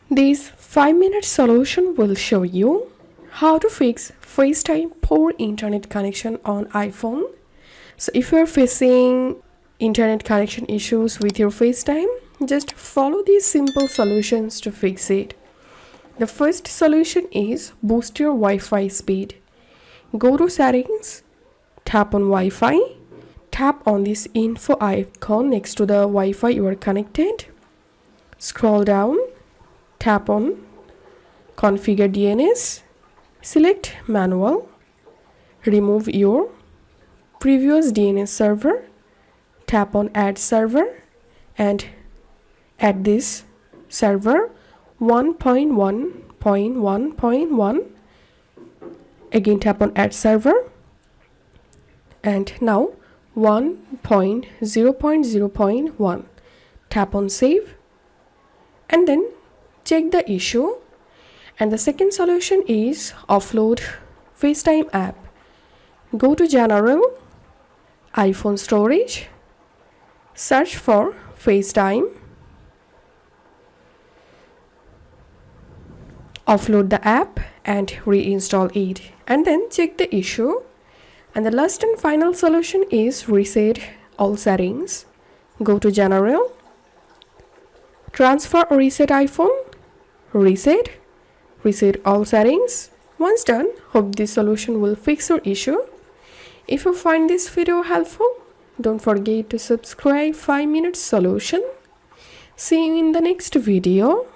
This 5-minute solution will show you how to fix FaceTime poor internet connection on iPhone. So if you're facing internet connection issues with your FaceTime, just follow these simple solutions to fix it. The first solution is boost your Wi-Fi speed. Go to settings, tap on Wi-Fi, tap on this info icon next to the Wi-Fi you are connected. Scroll down, tap on configure DNS, select manual, remove your previous DNS server, tap on add server and add this server 1.1.1.1. Again tap on add server and now 1.0.0.1. Tap on save and then check the issue. And the second solution is Offload Facetime app. Go to General, iPhone Storage, search for FaceTime, offload the app and reinstall it, and then check the issue. And the last and final solution is reset all settings. Go to General, transfer or reset iPhone, reset all settings. Once done, hope this solution will fix your issue. If you find this video helpful, don't forget to subscribe 5 minute solution. See you in the next video.